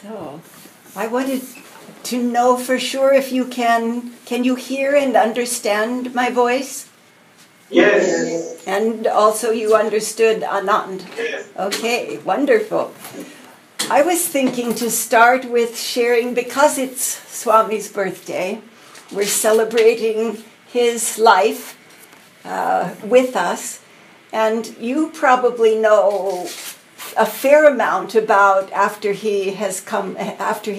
So, I wanted to know for sure if you can you hear and understand my voice? Yes. And also you understood Anand? Yes. Okay, wonderful. I was thinking to start with sharing, because it's Swami's birthday, we're celebrating his life with us, and you probably know a fair amount about after he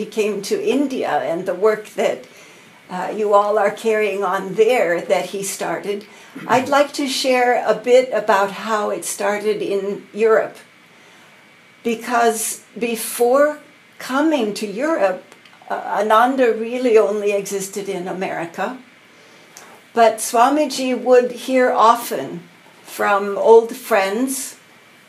came to India and the work that you all are carrying on there that he started. I'd like to share a bit about how it started in Europe, because before coming to Europe, Ananda really only existed in America. But Swamiji would hear often from old friends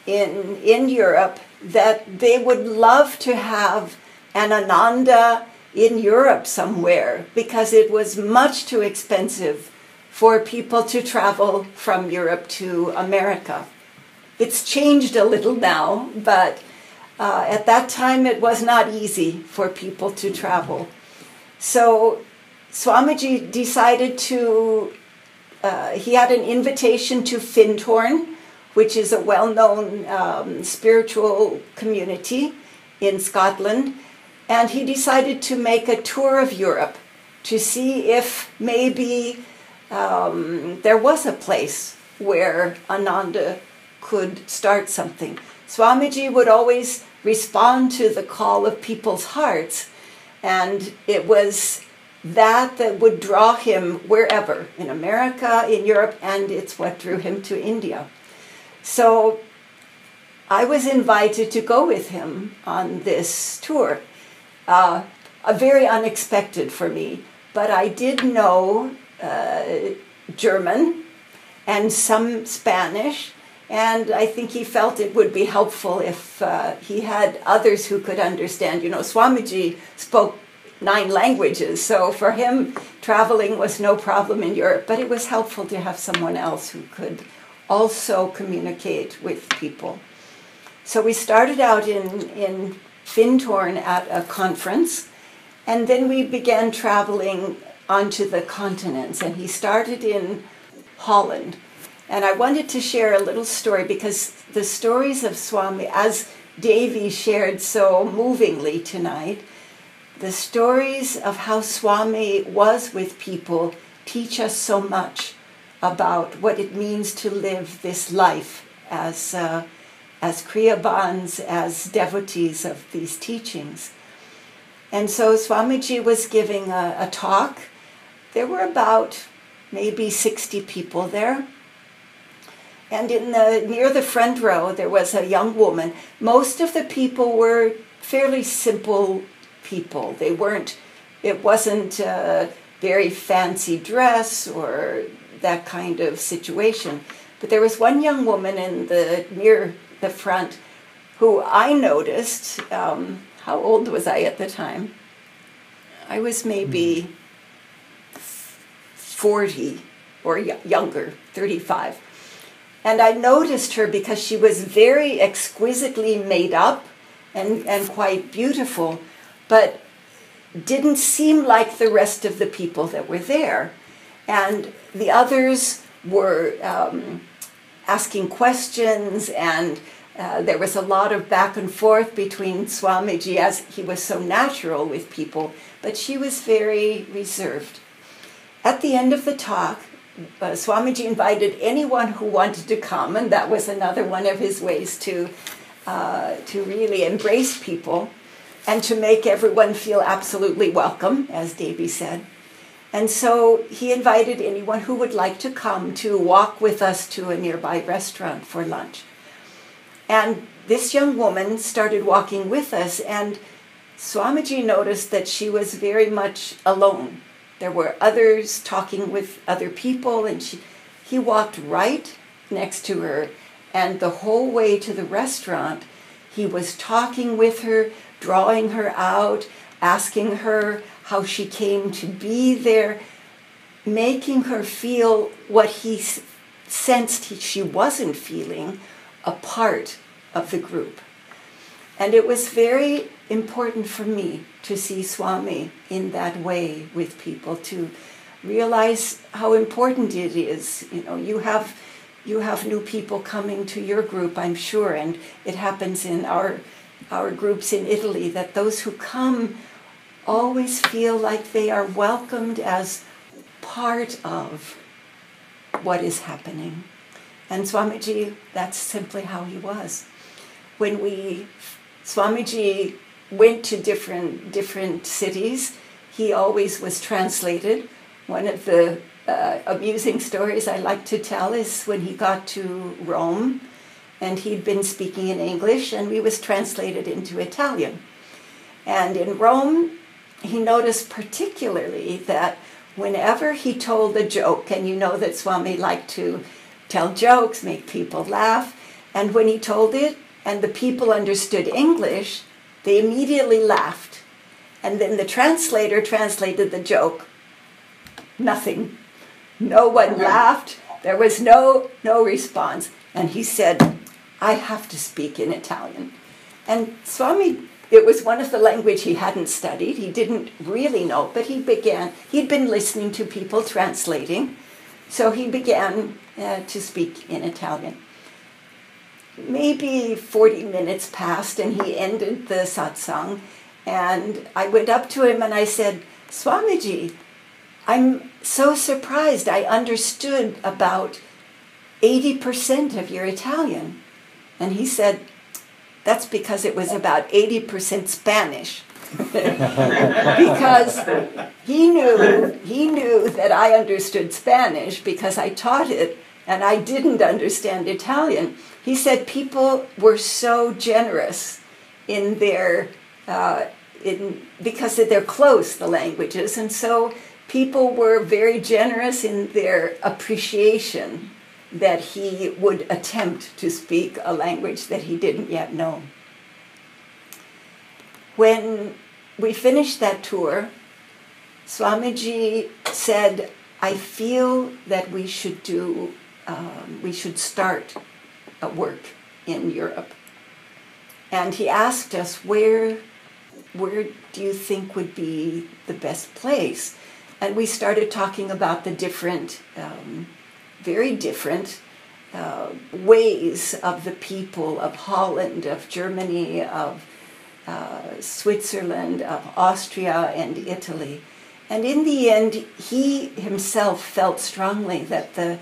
in Europe that they would love to have an Ananda in Europe somewhere, because it was much too expensive for people to travel from Europe to America. It's changed a little now, but at that time it was not easy for people to travel. So Swamiji decided he had an invitation to Findhorn, which is a well-known spiritual community in Scotland, and he decided to make a tour of Europe to see if maybe there was a place where Ananda could start something. Swamiji would always respond to the call of people's hearts, and it was that would draw him wherever, in America, in Europe, and it's what drew him to India. So I was invited to go with him on this tour, very unexpected for me, but I did know German and some Spanish, and I think he felt it would be helpful if he had others who could understand. You know, Swamiji spoke 9 languages, so for him traveling was no problem in Europe, but it was helpful to have someone else who could also communicate with people. So we started out in Findhorn at a conference, and then we began traveling onto the continents, and he started in Holland. And I wanted to share a little story, because the stories of Swami, as Devi shared so movingly tonight, the stories of how Swami was with people teach us so much about what it means to live this life as Kriyabans, as devotees of these teachings. And so Swamiji was giving a talk. There were about maybe 60 people there. And near the front row, there was a young woman. Most of the people were fairly simple people. It wasn't a very fancy dress or that kind of situation. But there was one young woman near the front who I noticed. How old was I at the time? I was maybe 40 or younger, 35. And I noticed her because she was very exquisitely made up and quite beautiful, but didn't seem like the rest of the people that were there. And the others were asking questions, and there was a lot of back and forth between Swamiji, as he was so natural with people, but she was very reserved. At the end of the talk, Swamiji invited anyone who wanted to come, and that was another one of his ways to really embrace people and to make everyone feel absolutely welcome, as Devi said. And so he invited anyone who would like to come to walk with us to a nearby restaurant for lunch. And this young woman started walking with us, and Swamiji noticed that she was very much alone. There were others talking with other people, and he walked right next to her, and the whole way to the restaurant, he was talking with her, drawing her out, asking her how she came to be there, making her feel what he sensed she wasn't feeling, a part of the group. And it was very important for me to see Swami in that way with people, to realize how important it is. You know, you have new people coming to your group, I'm sure, and it happens in our groups in Italy, that those who come always feel like they are welcomed as part of what is happening. And Swamiji, that's simply how he was. When Swamiji went to different cities, he always was translated. One of the amusing stories I like to tell is when he got to Rome, and he'd been speaking in English, and we was translated into Italian. And in Rome, he noticed particularly that whenever he told a joke, and you know that Swami liked to tell jokes, make people laugh, and when he told it, and the people understood English, they immediately laughed. And then the translator translated the joke. Nothing. No one laughed. There was no response. And he said, I have to speak in Italian. And Swami, it was one of the language he hadn't studied. He didn't really know, but he'd been listening to people translating. So he began to speak in Italian. Maybe 40 minutes passed, and he ended the satsang. And I went up to him and I said, Swamiji, I'm so surprised. I understood about 80% of your Italian. And he said, that's because it was about 80% Spanish. Because he knew that I understood Spanish because I taught it, and I didn't understand Italian. He said people were so generous in their, because they're close, the languages, and so people were very generous in their appreciation that he would attempt to speak a language that he didn't yet know. When we finished that tour, Swamiji said, I feel that we should start a work in Europe. And he asked us, where do you think would be the best place? And we started talking about the different, very different ways of the people of Holland, of Germany, of Switzerland, of Austria, and Italy. And in the end, he himself felt strongly that the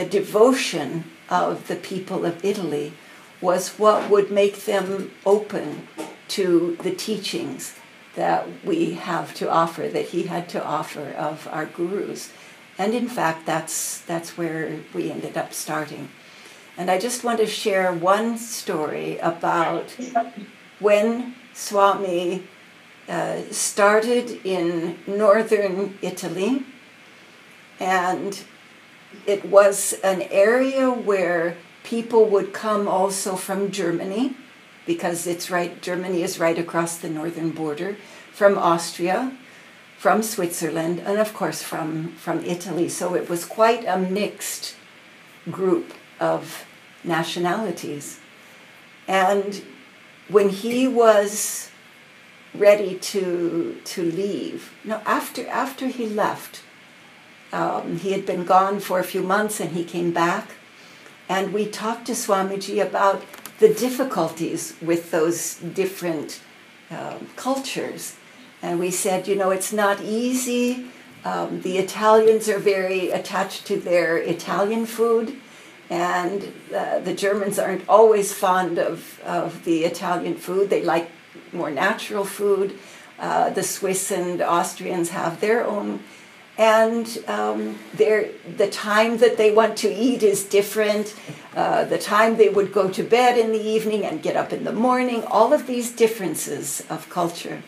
devotion of the people of Italy was what would make them open to the teachings that we have to offer, that he had to offer of our gurus. And in fact, that's where we ended up starting. And I just want to share one story about when Swami started in northern Italy, and it was an area where people would come also from Germany, because Germany is right across the northern border, from Austria, from Switzerland, and of course from Italy. So it was quite a mixed group of nationalities. And when he was ready to leave, after he left, he had been gone for a few months and he came back, and we talked to Swamiji about the difficulties with those different cultures. And we said, it's not easy. The Italians are very attached to their Italian food, and the Germans aren't always fond of the Italian food. They like more natural food. The Swiss and Austrians have their own. And the time that they want to eat is different. The time they would go to bed in the evening and get up in the morning, all of these differences of culture.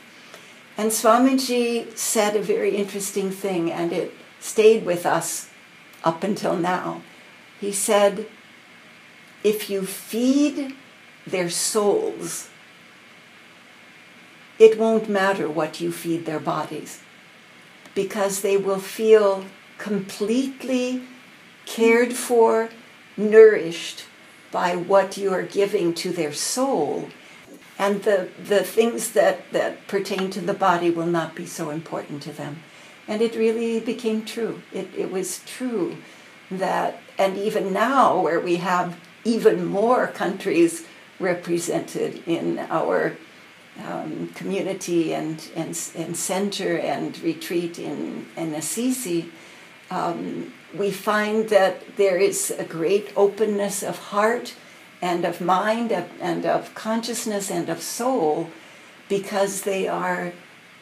And Swamiji said a very interesting thing, and it stayed with us up until now. He said, if you feed their souls, it won't matter what you feed their bodies, because they will feel completely cared for, nourished by what you are giving to their soul. And the things that pertain to the body will not be so important to them. And it really became true. It was true that, and even now where we have even more countries represented in our community and center and retreat in Assisi, we find that there is a great openness of heart and of mind and of consciousness and of soul, because they are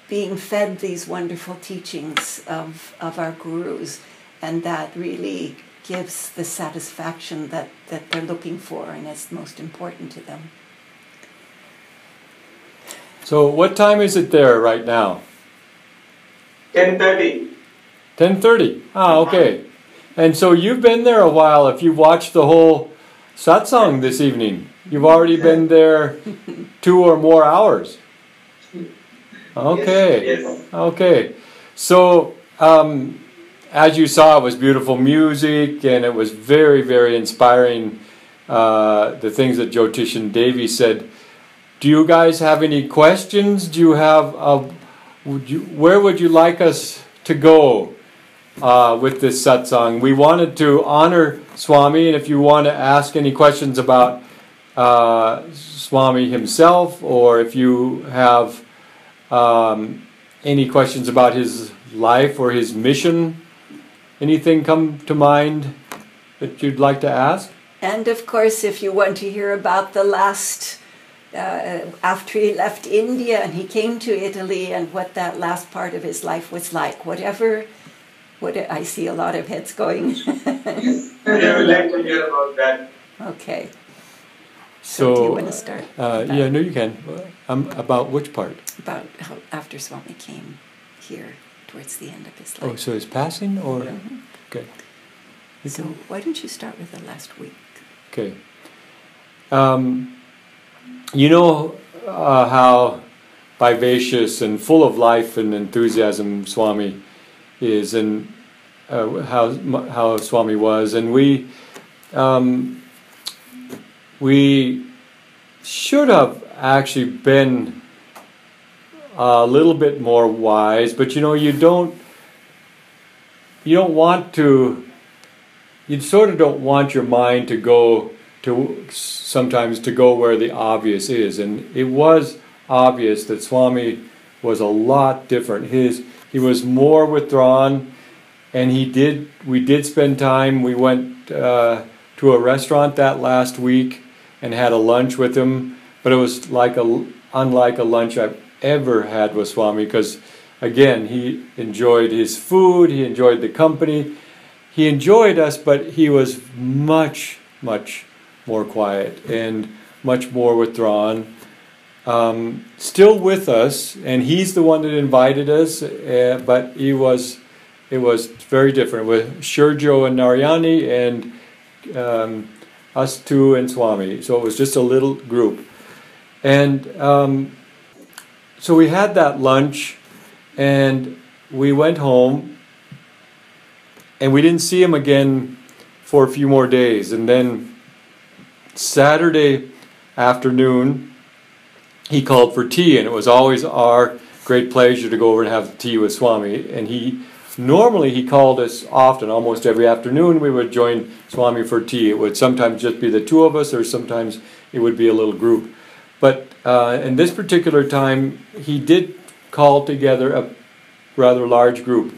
being fed these wonderful teachings of our gurus, and that really gives the satisfaction that they're looking for and is most important to them. So what time is it there right now? 10:30. 10:30. Ah, okay. And so you've been there a while. If you've watched the whole satsang this evening, you've already been there 2 or more hours. Okay. Yes. Okay. So as you saw, it was beautiful music, and it was very, very inspiring, the things that Jyotish and Devi said. Do you guys have any questions? Do you have, where would you like us to go with this satsang? We wanted to honor Swami, and if you want to ask any questions about Swami himself, or if you have any questions about his life or his mission, anything come to mind that you'd like to ask? And of course, if you want to hear about the last, after he left India and he came to Italy, and what that last part of his life was like, whatever, I see a lot of heads going. I would like to hear about that. Okay. So do you want to start? Yeah, no, you can. About which part? About how after Swami came here towards the end of his life. Oh, so his passing, or? Mm-hmm. Okay. So why don't you start with the last week? Okay. You know how vivacious and full of life and enthusiasm Swami is, and how Swami was, and we should have actually been a little bit more wise, but you know, you sort of don't want your mind to go sometimes to go where the obvious is, and it was obvious that Swami was a lot different. He was more withdrawn, and we did spend time. We went to a restaurant that last week and had a lunch with him, but it was unlike a lunch I've ever had with Swami, because again, he enjoyed his food, he enjoyed the company, he enjoyed us, but he was much, much more quiet and much more withdrawn. Still with us, and he's the one that invited us, but it was very different with Shurjo and Narayani and us two and Swami. So it was just a little group. And so we had that lunch, and we went home, and we didn't see him again for a few more days. And then Saturday afternoon, he called for tea, and it was always our great pleasure to go over and have tea with Swami. And normally he called us often, almost every afternoon we would join Swami for tea. It would sometimes just be the two of us, or sometimes it would be a little group. But in this particular time, he did call together a rather large group,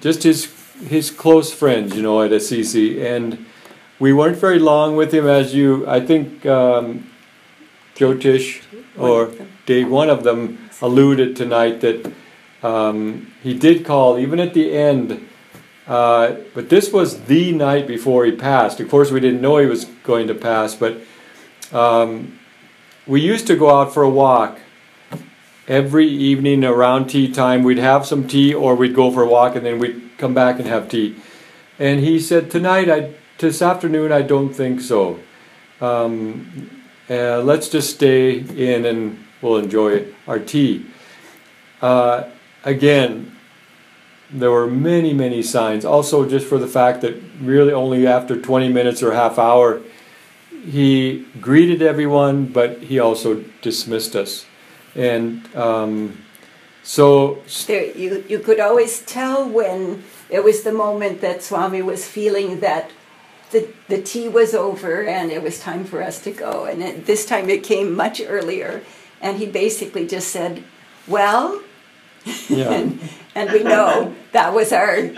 just his close friends, you know, at Assisi. And we weren't very long with him, I think Jyotish or Dave, one of them, alluded tonight that he did call even at the end, but this was the night before he passed. Of course, we didn't know he was going to pass, but we used to go out for a walk every evening around tea time. We'd have some tea, or we'd go for a walk, and then we'd come back and have tea. And he said, this afternoon, I don't think so. Let's just stay in and we'll enjoy our tea. Again, there were many, many signs. Also, just for the fact that really only after 20 minutes or half hour, he greeted everyone, but he also dismissed us. And so you could always tell when it was the moment that Swami was feeling that the tea was over and it was time for us to go. And this time it came much earlier. And he basically just said, well, yeah. and we know that was our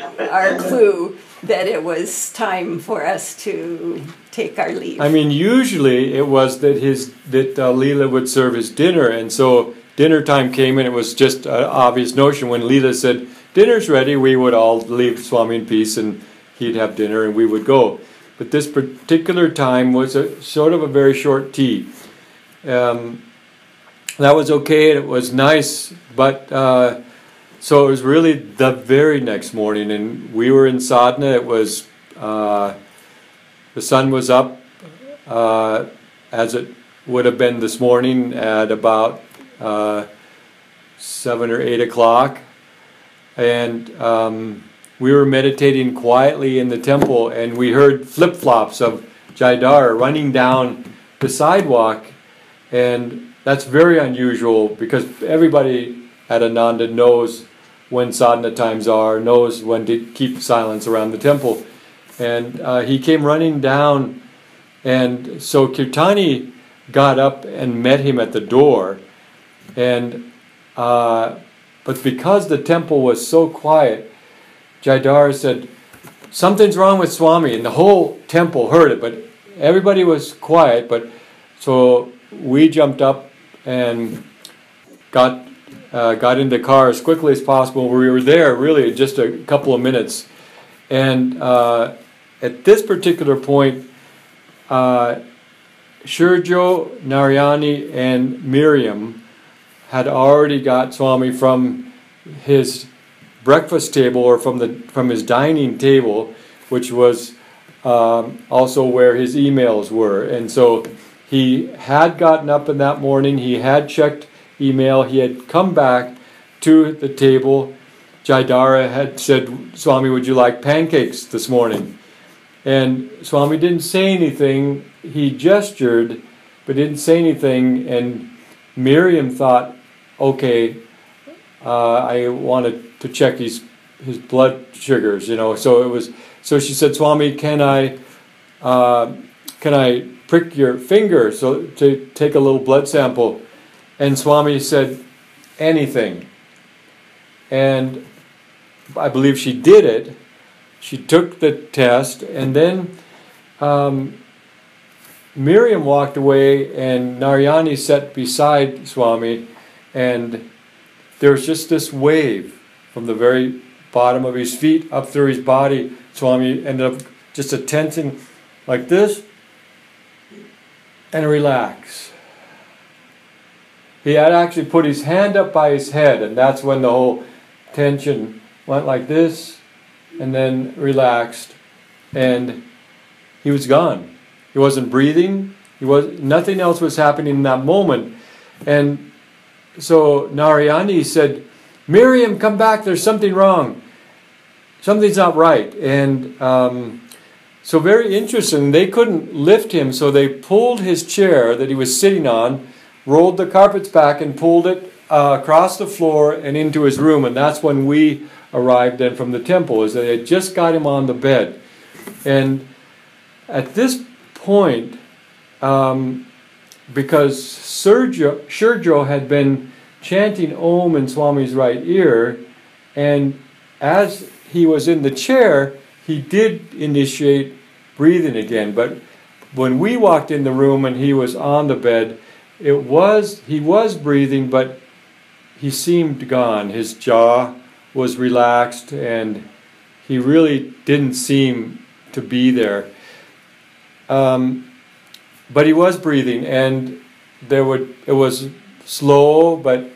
clue that it was time for us to take our leave. I mean, usually it was that Leela would serve his dinner, and so dinner time came, and it was just an obvious notion. When Leela said, dinner's ready, we would all leave Swami in peace, and he'd have dinner, and we would go. But this particular time was sort of a very short tea. That was okay, and it was nice, but so it was really the very next morning, and we were in sadhana. It was the sun was up as it would have been this morning at about 7 or 8 o'clock, and we were meditating quietly in the temple, and we heard flip-flops of Jaidara running down the sidewalk, and that's very unusual because everybody at Ananda knows when sadhana times are, knows when to keep silence around the temple. And he came running down, and so Kirtani got up and met him at the door. And but because the temple was so quiet, Jaidara said, something's wrong with Swami, and the whole temple heard it, but everybody was quiet. But so we jumped up and got in the car as quickly as possible. We were there really just a couple of minutes, and at this particular point, Shurjo, Narayani, and Miriam had already got Swami from his breakfast table, or from his dining table, which was also where his emails were. And so he had gotten up in that morning, he had checked email, he had come back to the table. Jaidara had said, Swami, would you like pancakes this morning? And Swami didn't say anything. He gestured, but didn't say anything. And Miriam thought, okay, I wanted to check his blood sugars, So she said, Swami, can I prick your finger so to take a little blood sample? And Swami said, anything. And I believe she did it. She took the test, and then Miriam walked away, and Narayani sat beside Swami, and there was just this wave from the very bottom of his feet up through his body. Swami ended up just a tensing like this, and relax. He had actually put his hand up by his head, and that's when the whole tension went like this, and then relaxed, and he was gone. He wasn't breathing. Nothing else was happening in that moment. And so Narayani said, Miriam, come back, there's something wrong. Something's not right. And so very interesting, they couldn't lift him, so they pulled his chair that he was sitting on, rolled the carpets back and pulled it across the floor and into his room. And that's when we arrived then from the temple, is they had just got him on the bed. And at this point, because Shurjo had been chanting Om in Swami's right ear, and as he was in the chair, he did initiate breathing again. But when we walked in the room and he was on the bed, he was breathing, but he seemed gone. His jaw was relaxed, and he really didn't seem to be there. But he was breathing, and it was slow, but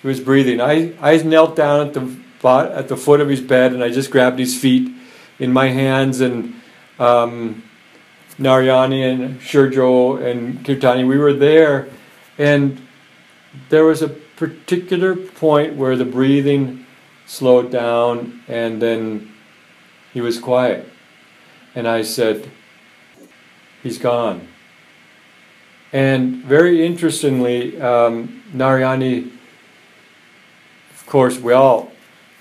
he was breathing. I knelt down at the foot of his bed, and I just grabbed his feet in my hands, and Narayani and Shurjo and Kirtani, we were there, and there was a particular point where the breathing slowed down, and then he was quiet. And I said, he's gone. And very interestingly, Narayani, of course, we all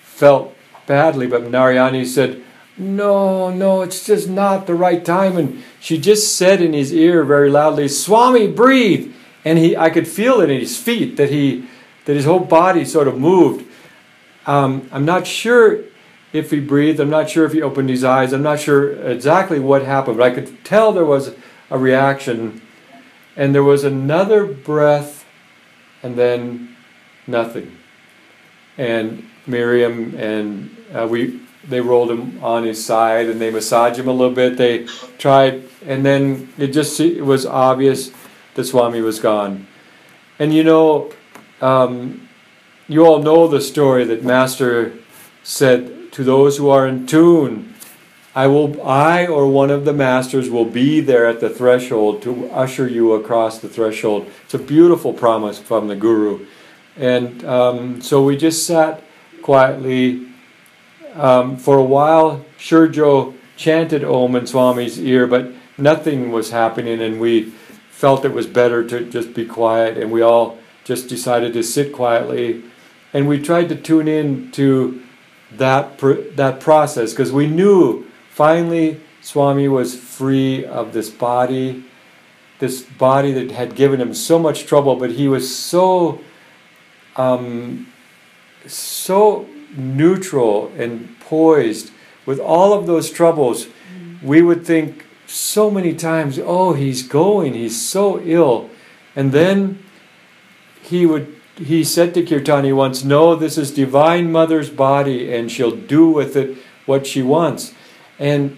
felt badly, but Narayani said, no, it's just not the right time. And she just said in his ear very loudly, Swami, breathe! And I could feel it in his feet, that his whole body sort of moved. I'm not sure if he breathed, I'm not sure if he opened his eyes, I'm not sure exactly what happened, but I could tell there was a reaction. And there was another breath, and then nothing. And Miriam and they rolled him on his side, and they massaged him a little bit. They tried, and then it was obvious that Swami was gone. And you all know the story that Master said, to those who are in tune, I or one of the masters will be there at the threshold to usher you across the threshold. It's a beautiful promise from the Guru. And so we just sat quietly. For a while, Shurjo chanted Om in Swami's ear, but nothing was happening, and we felt it was better to just be quiet, and we all just decided to sit quietly. And we tried to tune in to that process, because we knew finally Swami was free of this body that had given him so much trouble, but he was so neutral and poised with all of those troubles. We would think so many times, oh, he's so ill. And then he said to Kirtani once, no, this is Divine Mother's body, and she'll do with it what she wants. And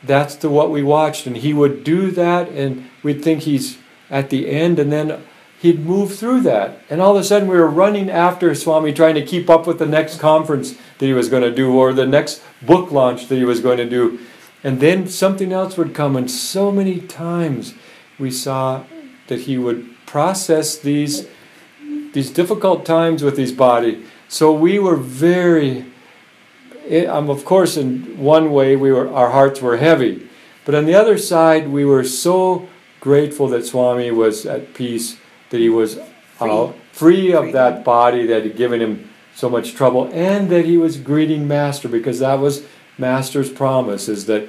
that's what we watched. And he would do that, and we'd think he's at the end, and then he'd move through that. And all of a sudden we were running after Swami, trying to keep up with the next conference that he was going to do, or the next book launch that he was going to do. And then something else would come, and so many times we saw that he would process these difficult times with his body. So we were very, of course, in one way our hearts were heavy, but on the other side we were so grateful that Swami was at peace, that he was free of that body that had given him so much trouble, and that he was greeting Master, because that was Master's promise, is that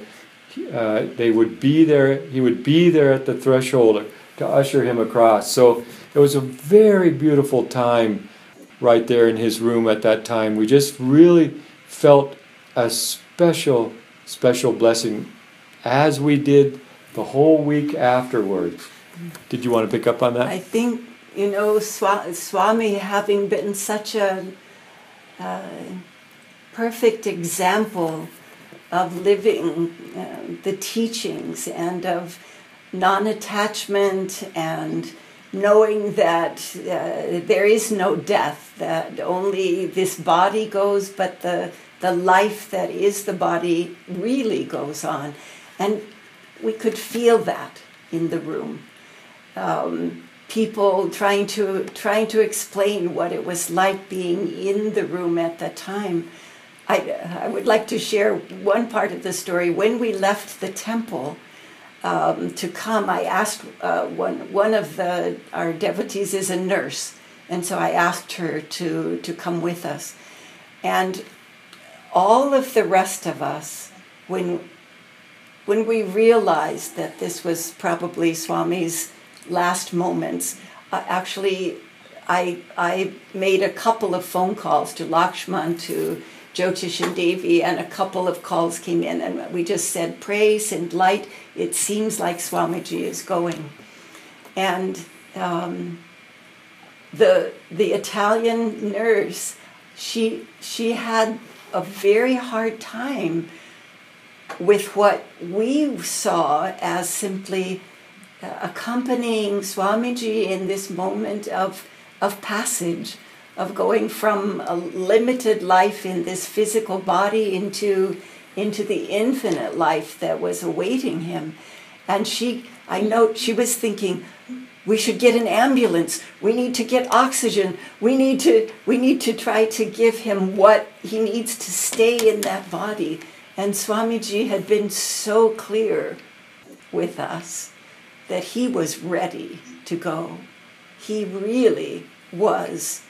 they would be there. He would be there at the threshold to usher him across. So it was a very beautiful time right there in his room at that time. We just really felt a special blessing, as we did the whole week afterwards. Did you want to pick up on that? I think, Swami, having been such a perfect example of living the teachings and of non-attachment and knowing that there is no death, that only this body goes, but the life that is the body really goes on. And we could feel that in the room. People trying to explain what it was like being in the room at that time. I would like to share one part of the story. When we left the temple to come, I asked one of our devotees is a nurse, and so I asked her to come with us. And all of the rest of us, when we realized that this was probably Swami's last moments, actually I made a couple of phone calls to Lakshman, to Jyotish and Devi, and a couple of calls came in, and we just said, pray, send light, it seems like Swamiji is going. And the Italian nurse, she had a very hard time with what we saw as simply accompanying Swamiji in this moment of passage, of going from a limited life in this physical body into the infinite life that was awaiting him. And I know she was thinking, we should get an ambulance, we need to get oxygen, we need to try to give him what he needs to stay in that body. And Swamiji had been so clear with us that he was ready to go. He really was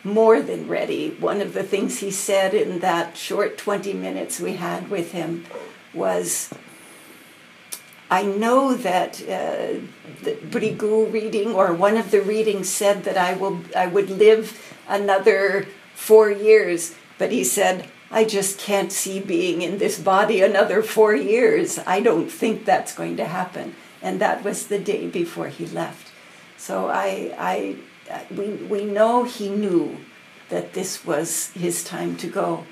more than ready. One of the things he said in that short 20 minutes we had with him was, I know that the Brigu reading, or one of the readings, said that I would live another 4 years, but he said, I just can't see being in this body another 4 years. I don't think that's going to happen. And that was the day before he left. So we know he knew that this was his time to go,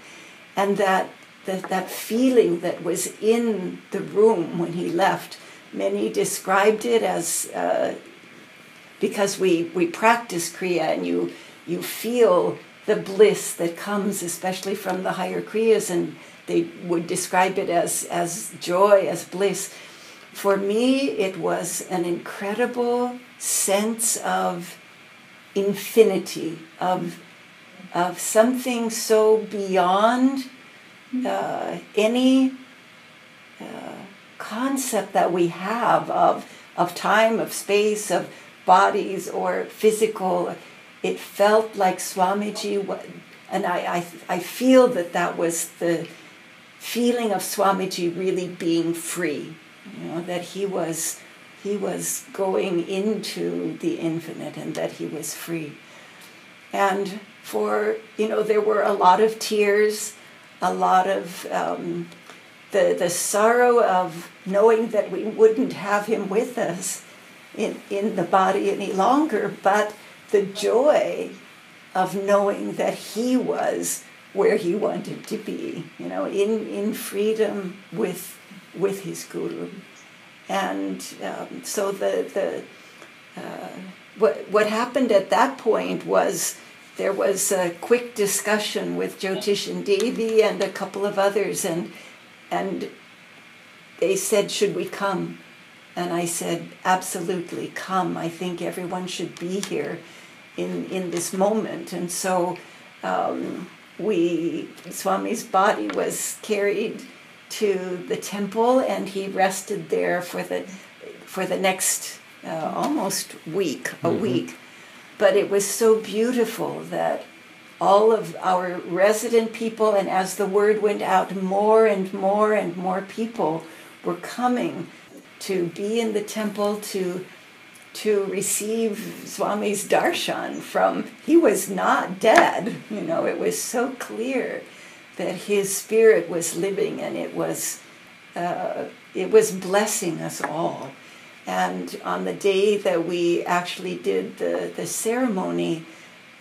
and that feeling that was in the room when he left. Many described it as because we practice Kriya, and you feel the bliss that comes, especially from the higher Kriyas, and they would describe it as joy, as bliss. For me, it was an incredible sense of infinity, of something so beyond any concept that we have of time, of space, of bodies, or physical. It felt like Swamiji, and I feel that was the feeling of Swamiji really being free. That he was going into the infinite, and that he was free. And there were a lot of tears, a lot of the sorrow of knowing that we wouldn't have him with us in the body any longer, but the joy of knowing that he was where he wanted to be, in freedom with his guru. And so what happened at that point was there was a quick discussion with Jyotish and Devi and a couple of others, and they said, should we come? And I said, absolutely, come. I think everyone should be here in this moment. And so Swami's body was carried to the temple, and he rested there for the next almost week, a week. But it was so beautiful that all of our resident people, and as the word went out, more and more and more people were coming to be in the temple to receive Swami's darshan from. He was not dead, it was so clear that his spirit was living, and it was blessing us all. And on the day that we actually did the ceremony,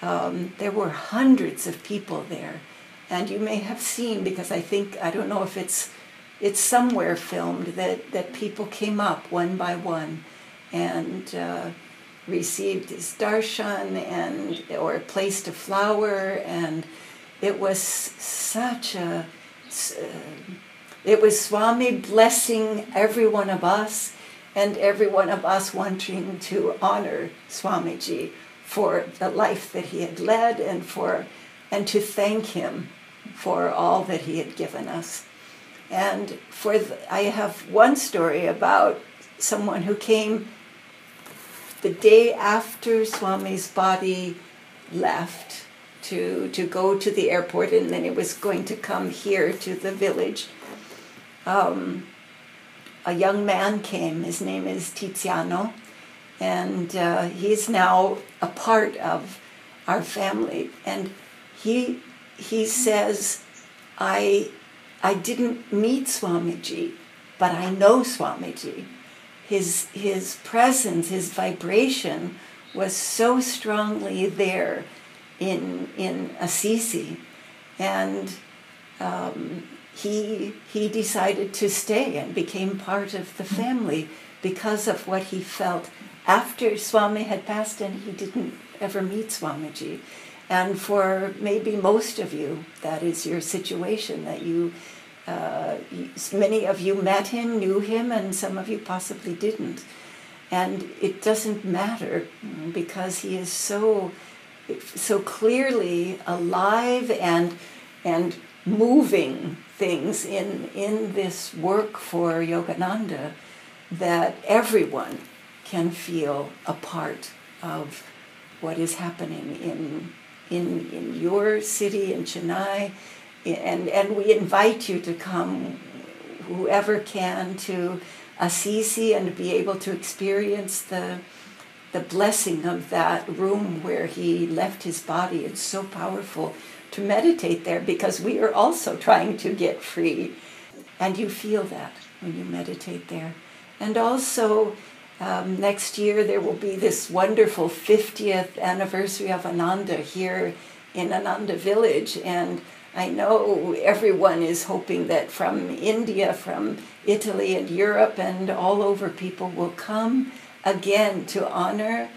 there were hundreds of people there. And you may have seen, because I don't know if it's somewhere filmed, that people came up one by one and received his darshan or placed a flower, and it was such it was Swami blessing every one of us, and every one of us wanting to honor Swamiji for the life that he had led, and to thank him for all that he had given us. And I have one story about someone who came the day after Swami's body left to go to the airport, and then it was going to come here to the village. A young man came. His name is Tiziano, and he's now a part of our family. And he says, I didn't meet Swamiji, but I know Swamiji. His presence, his vibration was so strongly there in Assisi, and he decided to stay and became part of the family because of what he felt after Swami had passed, and he didn't ever meet Swamiji. And for maybe most of you, that is your situation, that many of you met him, knew him, and some of you possibly didn't. And it doesn't matter, because he is so clearly alive and moving things in this work for Yogananda, that everyone can feel a part of what is happening in your city, in Chennai, and we invite you to come, whoever can, to Assisi and be able to experience the blessing of that room where he left his body. It's so powerful to meditate there, because we are also trying to get free, and you feel that when you meditate there. And also, next year there will be this wonderful 50th anniversary of Ananda here in Ananda village, and I know everyone is hoping that from India, from Italy and Europe and all over, people will come again to honor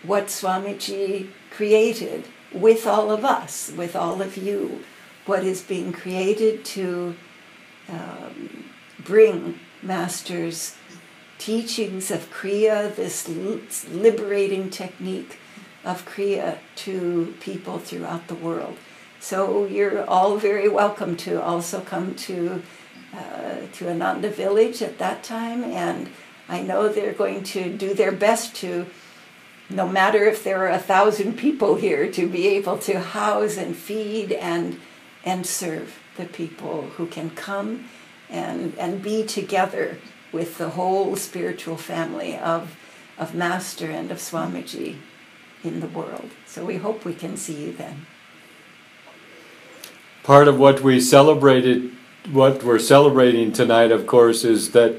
what Swamiji created with all of us, with all of you, what is being created to bring Master's teachings of Kriya, this liberating technique of Kriya, to people throughout the world. So you're all very welcome to also come to Ananda village at that time, and I know they're going to do their best to, no matter if there are 1,000 people here, to be able to house and feed and serve the people who can come and be together with the whole spiritual family of Master and of Swamiji in the world. So we hope we can see you then. Part of what we're celebrating tonight, of course, is that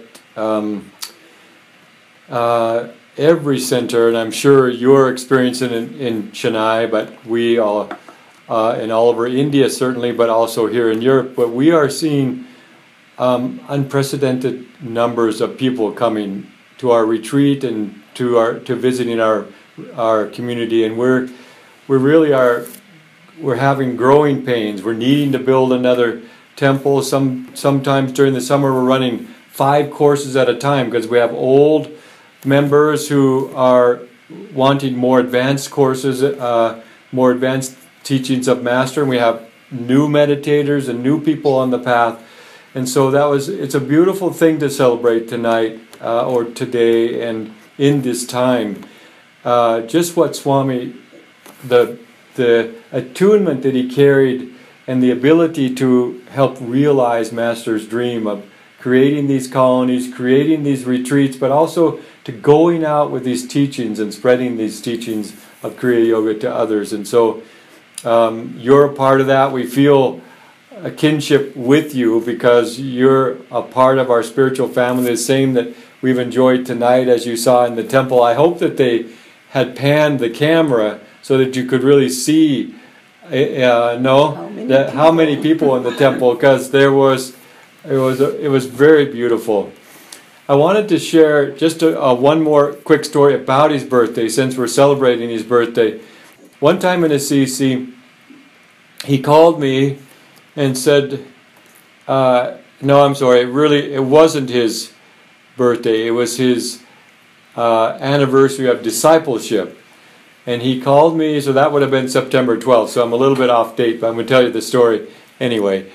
every center, and I'm sure you're experiencing it in Chennai, but we all, in all over India certainly, but also here in Europe, but we are seeing unprecedented numbers of people coming to our retreat and to visiting our community, and we're having growing pains. We're needing to build another temple. Sometimes during the summer we're running 5 courses at a time, because we have old members who are wanting more advanced courses, more advanced teachings of Master, and we have new meditators and new people on the path. And so it's a beautiful thing to celebrate tonight or today and in this time. Just what Swami, the attunement that he carried and the ability to help realize Master's dream of creating these colonies, creating these retreats, but also to going out with these teachings and spreading these teachings of Kriya Yoga to others. And so you're a part of that. We feel a kinship with you because you're a part of our spiritual family, the same that we've enjoyed tonight, as you saw in the temple. I hope that they had panned the camera so that you could really see how many people in the temple, because it was very beautiful. I wanted to share just one more quick story about his birthday, since we're celebrating his birthday. One time in Assisi, he called me and said, no, I'm sorry, it wasn't his birthday, it was his anniversary of discipleship. And he called me, so that would have been September 12th, so I'm a little bit off date, but I'm going to tell you the story anyway.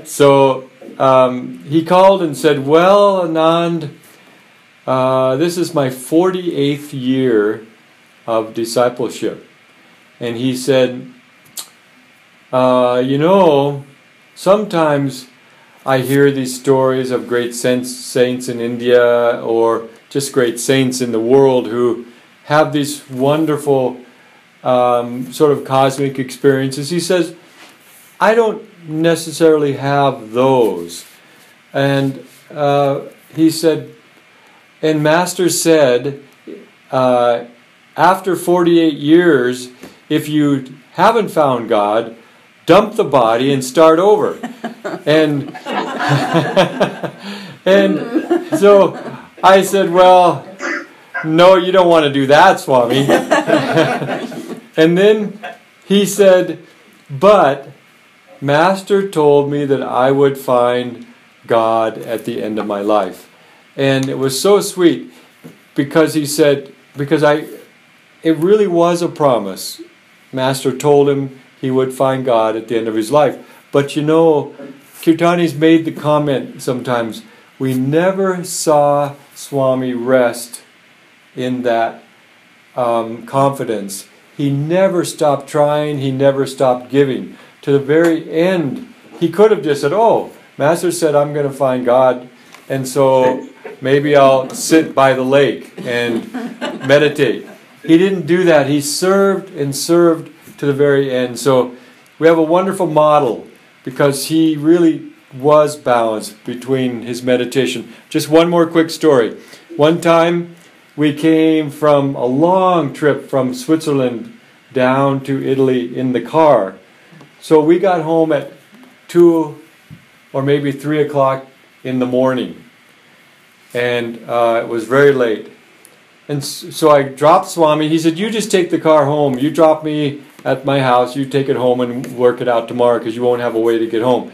So he called and said, well, Anand, this is my 48th year of discipleship. And he said, sometimes I hear these stories of great saints in India, or just great saints in the world, who have these wonderful sort of cosmic experiences. He says, I don't necessarily have those. And he said, and Master said, after 48 years, if you haven't found God, dump the body and start over. And and so I said, well, no, you don't want to do that, Swami. And then he said, but Master told me that I would find God at the end of my life. And it was so sweet, because he said, it really was a promise. Master told him he would find God at the end of his life. But Kirtani's made the comment sometimes, we never saw Swami rest in that confidence. He never stopped trying, he never stopped giving. To the very end, he could have just said, oh, Master said I'm going to find God, and so maybe I'll sit by the lake and meditate. He didn't do that. He served and served to the very end. So we have a wonderful model because he really was balanced between his meditation. Just one more quick story. One time we came from a long trip from Switzerland down to Italy in the car. So we got home at 2 or maybe 3 o'clock in the morning. And it was very late. And so I dropped Swami. He said, you just take the car home. You drop me at my house. You take it home and work it out tomorrow because you won't have a way to get home.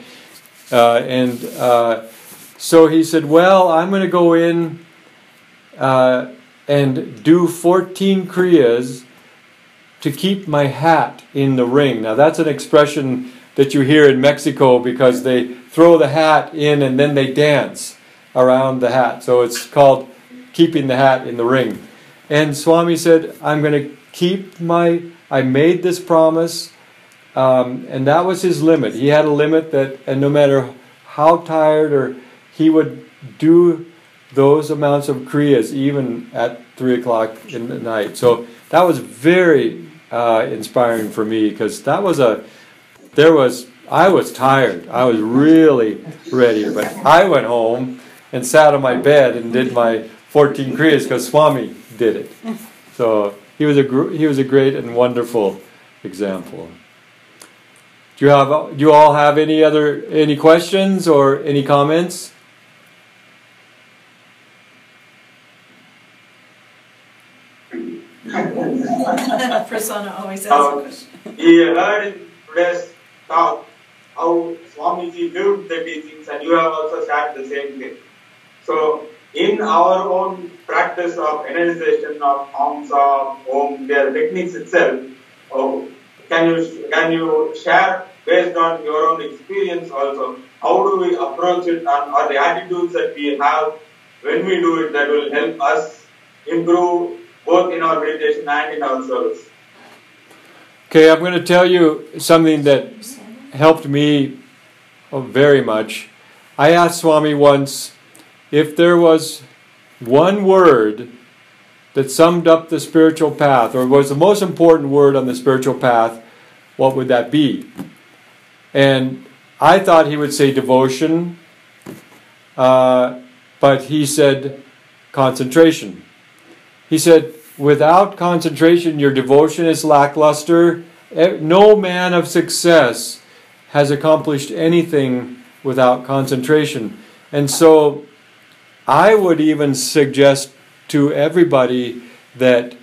So he said, well, I'm going to go in and do 14 Kriyas to keep my hat in the ring. Now that's an expression that you hear in Mexico because they throw the hat in and then they dance around the hat. So it's called keeping the hat in the ring. And Swami said, I'm going to keep I made this promise, and that was his limit. He had a limit that, and no matter how tired, or he would do those amounts of Kriyas even at 3 o'clock in the night. So that was very inspiring for me because I was tired. I was really ready, but I went home and sat on my bed and did my 14 Kriyas because Swami did it. So he was a great and wonderful example. Do you all have any questions or any comments? Prasanna always asks a question. He heard in today's talk how Swamiji lived the teachings, and you have also said the same thing. So, in our own practice of energization of forms of Om, their techniques itself, can you share based on your own experience also, how do we approach it, or the attitudes that we have when we do it that will help us improve both in our meditation and in our service? Okay, I'm going to tell you something that helped me very much. I asked Swami once if there was one word that summed up the spiritual path, or was the most important word on the spiritual path, what would that be? And I thought he would say devotion, but he said concentration. He said, without concentration, your devotion is lackluster. No man of success has accomplished anything without concentration. And so I would even suggest to everybody that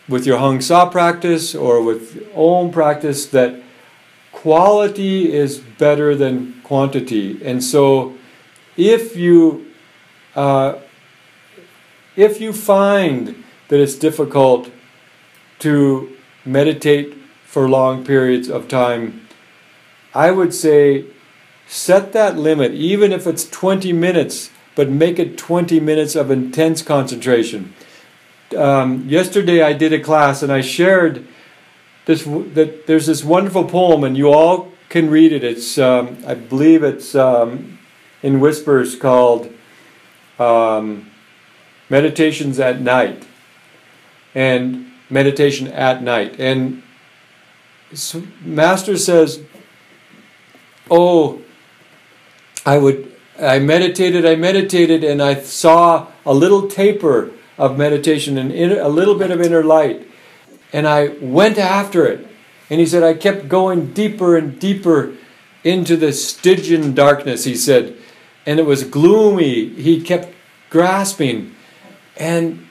with your Hang Sa practice or with Om practice, that quality is better than quantity. And so if you find that it's difficult to meditate for long periods of time, I would say set that limit, even if it's 20 minutes, but make it 20 minutes of intense concentration. Yesterday I did a class and I shared that there's this wonderful poem, and you all can read it. It's I believe it's in whispers, called Meditations at Night, and meditation at night. And Master says, oh, I meditated, and I saw a little taper of meditation and a little bit of inner light. And I went after it. And he said, I kept going deeper and deeper into the Stygian darkness, he said. And it was gloomy. He kept grasping. And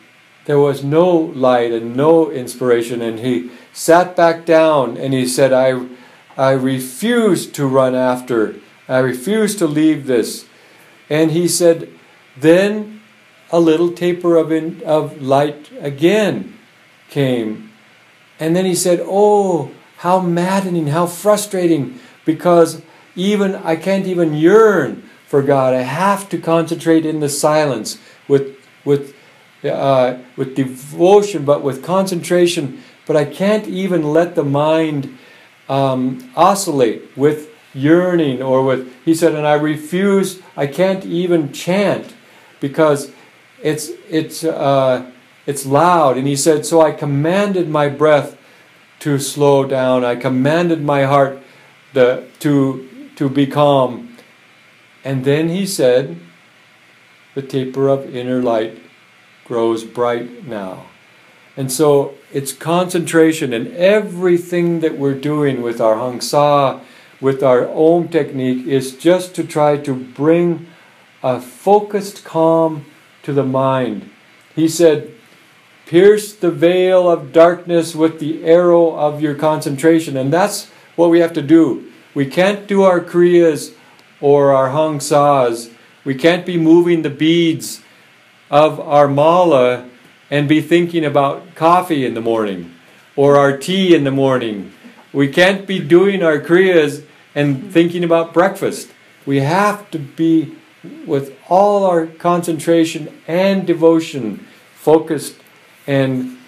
there was no light and no inspiration. And he sat back down and he said, I refuse to run after. I refuse to leave this. And he said, then a little taper of light again came. And then he said, oh, how maddening, how frustrating, because I can't even yearn for God. I have to concentrate in the silence with with devotion, but with concentration. But I can't even let the mind oscillate with yearning or with, he said, and I can't even chant because it's loud. And he said, so I commanded my breath to slow down. I commanded my heart to be calm. And then he said, the taper of inner light grows bright now. And so it's concentration, and everything that we're doing with our Hang Sa, with our Om technique, is just to try to bring a focused calm to the mind. He said, pierce the veil of darkness with the arrow of your concentration. And that's what we have to do. We can't do our Kriyas or our Hang Sas. We can't be moving the beads of our mala and be thinking about coffee in the morning or our tea in the morning. We can't be doing our Kriyas and thinking about breakfast. We have to be with all our concentration and devotion focused. And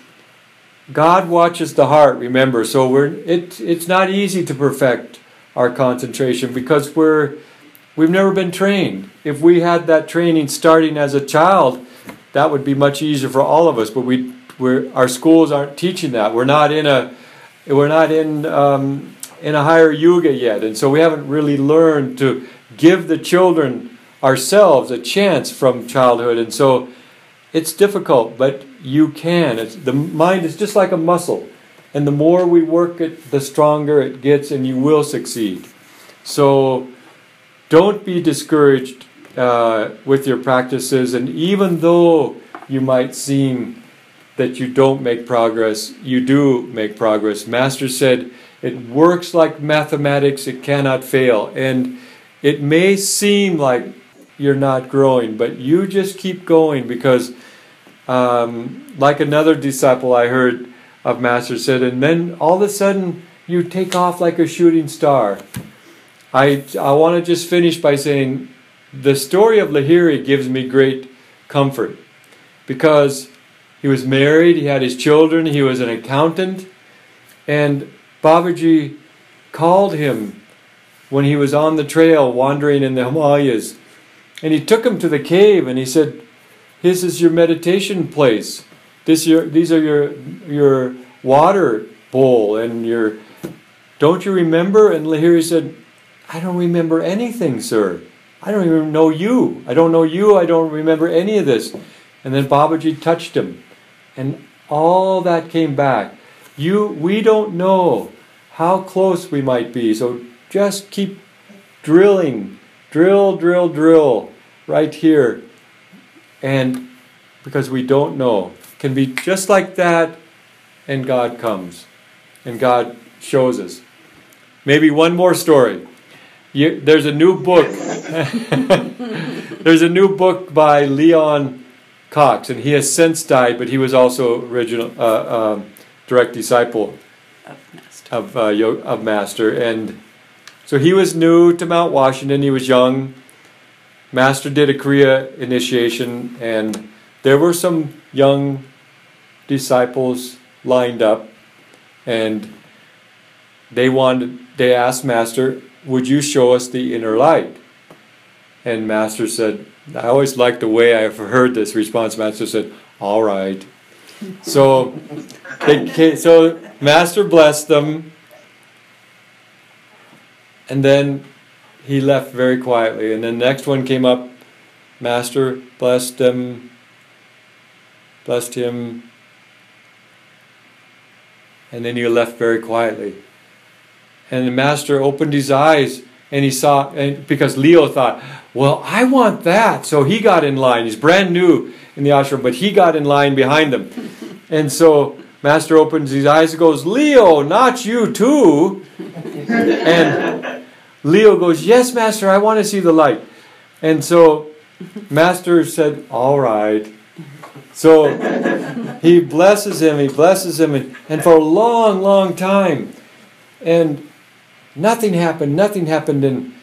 God watches the heart, remember. So it's not easy to perfect our concentration because we've never been trained. If we had that training starting as a child, that would be much easier for all of us. But our schools aren't teaching that. We're not in a higher yuga yet, and so we haven't really learned to give the children ourselves a chance from childhood. And so it's difficult, but you can. The mind is just like a muscle, and the more we work it, the stronger it gets, and you will succeed. So don't be discouraged with your practices, and even though you might seem that you don't make progress, you do make progress. Master said, it works like mathematics, it cannot fail. And it may seem like you're not growing, but you just keep going because like another disciple I heard of Master said, and then all of a sudden you take off like a shooting star. I want to just finish by saying the story of Lahiri gives me great comfort because he was married, he had his children, he was an accountant, and Babaji called him when he was on the trail wandering in the Himalayas, and he took him to the cave and he said, this is your meditation place. These are your water bowl and your... Don't you remember? And Lahiri said, I don't remember anything, sir. I don't even know you. I don't know you. I don't remember any of this. And then Babaji touched him. And all that came back. We don't know how close we might be. So just keep drilling. Drill, drill, drill. Right here. And because we don't know. It can be just like that, and God comes. And God shows us. Maybe one more story. There's a new book. There's a new book by Leon Cox, and he has since died, but he was also original direct disciple of Master. And so he was new to Mount Washington. He was young. Master did a Kriya initiation, and there were some young disciples lined up, and they asked Master, would you show us the inner light? And Master said, I always liked the way I've heard this response. Master said, all right. So Master blessed them, and then he left very quietly. And then the next one came up, Master blessed him, and then he left very quietly. And the Master opened his eyes, and he saw, and because Leo thought, well, I want that. So he got in line. He's brand new in the ashram, but he got in line behind them. And so Master opens his eyes and goes, Leo, not you too. And Leo goes, yes, Master, I want to see the light. And so Master said, all right. So he blesses him, and for a long, long time. And nothing happened. And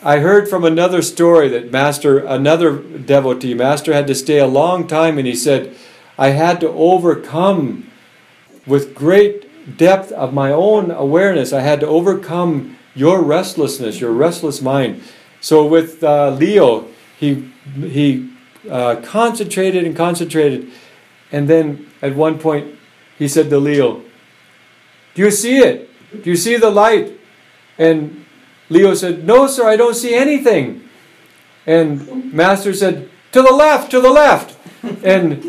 I heard from another story that another devotee, Master had to stay a long time, and he said, I had to overcome with great depth of my own awareness, I had to overcome your restlessness, your restless mind. So with Leo, he concentrated and concentrated, and then at one point he said to Leo, do you see it? Do you see the light? And Leo said, no sir, I don't see anything. And Master said, to the left, to the left. And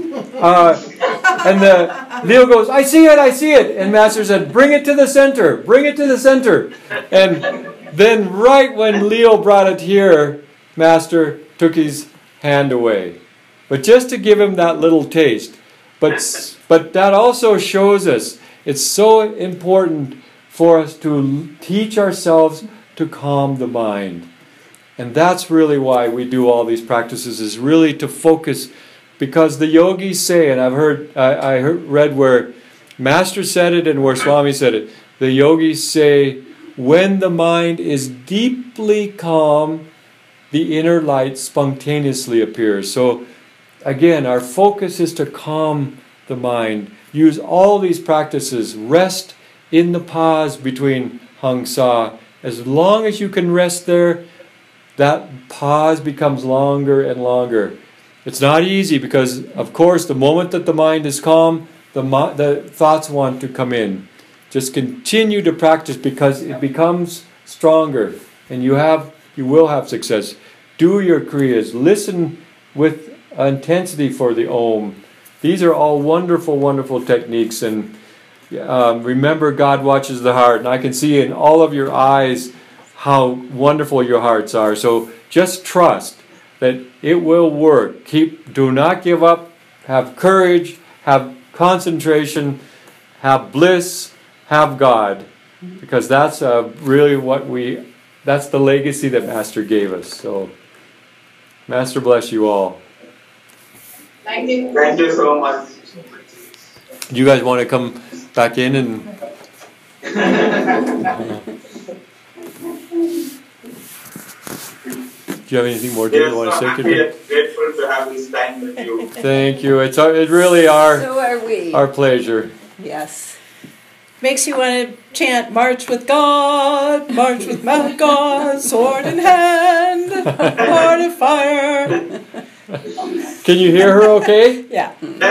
Leo goes, I see it. And Master said, bring it to the center, bring it to the center. And then right when Leo brought it here, Master took his hand away. But just to give him that little taste. But that also shows us it's so important for us to teach ourselves to calm the mind. And that's really why we do all these practices, is really to focus. Because the yogis say, and I read where Master said it and where Swami said it, the yogis say, when the mind is deeply calm, the inner light spontaneously appears. So again, our focus is to calm the mind. Use all these practices. Rest in the pause between Hang Sa. As long as you can rest there, that pause becomes longer and longer. It's not easy because, of course, the moment that the mind is calm, the thoughts want to come in. Just continue to practice because it becomes stronger, and you will have success. Do your kriyas. Listen with intensity for the Om. These are all wonderful, wonderful techniques, and remember, God watches the heart, and I can see in all of your eyes how wonderful your hearts are. So just trust that it will work. Do not give up. Have courage. Have concentration. Have bliss. Have God. Because that's really that's the legacy that Master gave us. So, Master bless you all. Thank you. Thank you so much. Do you guys want to come back in and... Do you have anything more you want to say? I'm grateful to have this time with you. Thank you. It really So are we. our pleasure. Yes. Makes you want to chant, march with God, march with Mount God, sword in hand, heart of fire. Can you hear her okay? Yeah. Good.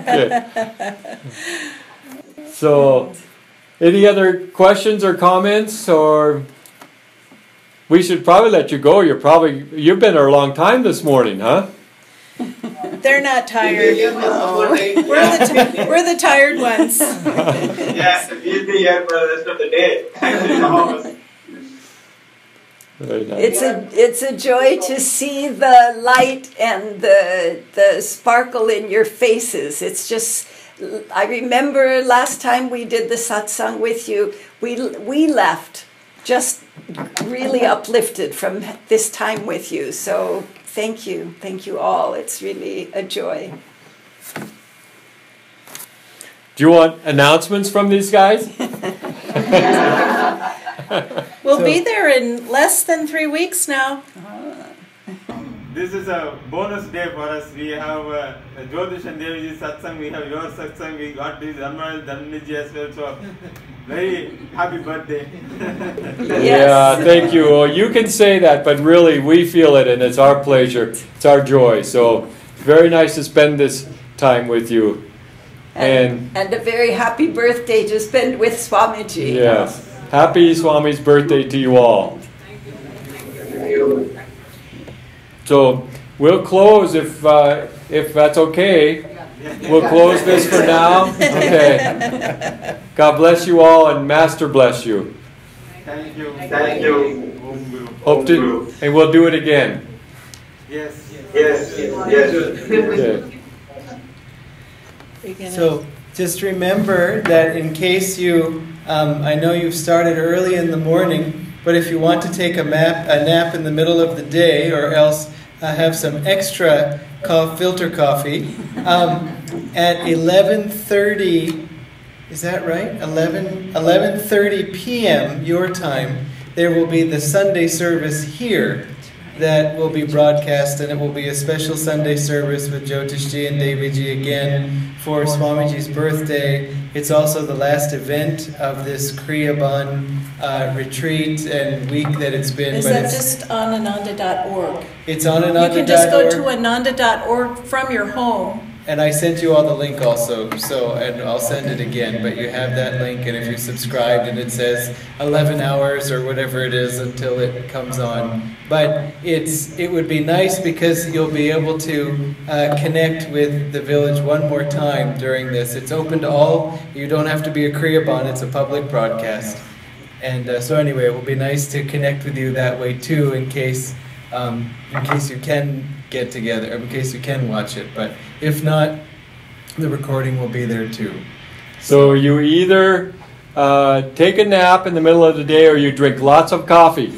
Okay. So, any other questions or comments, or we should probably let you go. You've been here a long time this morning, huh? They're not tired. We're the tired ones. Yes, we'll be here for the rest of the day. Very nice. It's a joy to see the light and the sparkle in your faces. It's just, I remember last time we did the satsang with you, we left just really uplifted from this time with you. So thank you all. It's really a joy. Do you want announcements from these guys? We'll be there in less than 3 weeks now. This is a bonus day for us. We have Jyotish and Deviji's satsang, we have your satsang, we got this Dhanmiji as well. So, very happy birthday. Yes. Yeah, thank you. Well, you can say that, but really we feel it, and it's our pleasure. It's our joy. So, very nice to spend this time with you. And a very happy birthday to spend with Swamiji. Yes. Happy Swami's birthday to you all. So we'll close if that's okay. We'll close this for now. Okay. God bless you all, and Master bless you. Thank you. Thank you. And we'll do it again. Yes. Yes. Okay. So just remember that in case you, I know you've started early in the morning, but if you want to take a nap in the middle of the day, or else have some extra filter coffee, at 11:30, is that right? 11:30 p.m. your time, there will be the Sunday service here that will be broadcast, and it will be a special Sunday service with Jyotishji and Deviji again for Swamiji's birthday. It's also the last event of this Kriyaban retreat and week that it's been. Is that just on ananda.org? It's on ananda.org. You can just go to ananda.org from your home. And I sent you all the link also, and I'll send it again, but you have that link, and if you subscribed and it says 11 hours or whatever it is until it comes on. But it would be nice because you'll be able to connect with the village one more time during this. It's open to all. You don't have to be a Kriyaban, it's a public broadcast. And so anyway, it will be nice to connect with you that way too, in case you can get together, in case you can watch it. But if not, the recording will be there too. So you either take a nap in the middle of the day or you drink lots of coffee.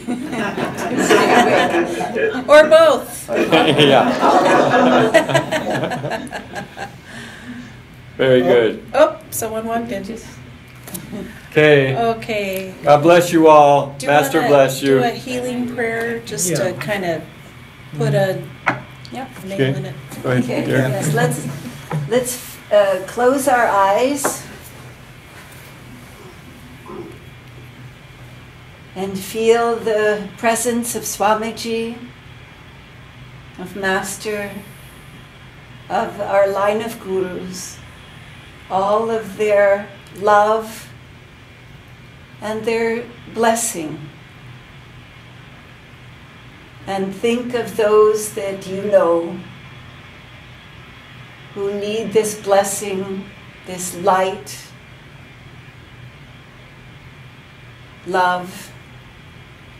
Or both. Yeah. Very good. Oh, someone walked in. Okay. Okay. God bless you all. Do you Master wanna bless you. do a healing prayer just to kind of put a nail in it? Go ahead. Okay, Dear. yes, let's close our eyes and feel the presence of Swamiji, of Master, of our line of gurus, all of their love and their blessing. And think of those that you know who need this blessing, this light, love,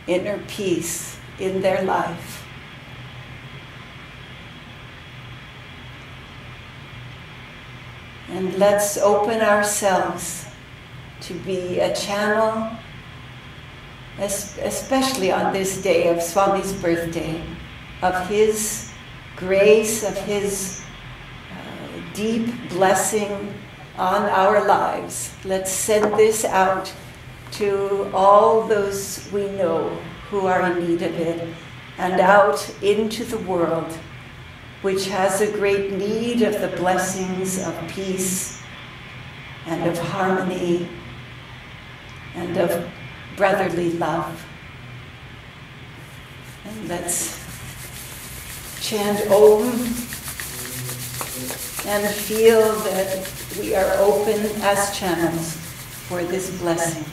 inner peace in their life. And let's open ourselves to be a channel, especially on this day of Swami's birthday, of his grace, of his deep blessing on our lives. Let's send this out to all those we know who are in need of it, and out into the world, which has a great need of the blessings of peace and of harmony and of brotherly love. And let's chant Om and feel that we are open as channels for this blessing.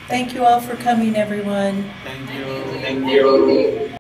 Thank you all for coming, everyone. Thank you. Thank you.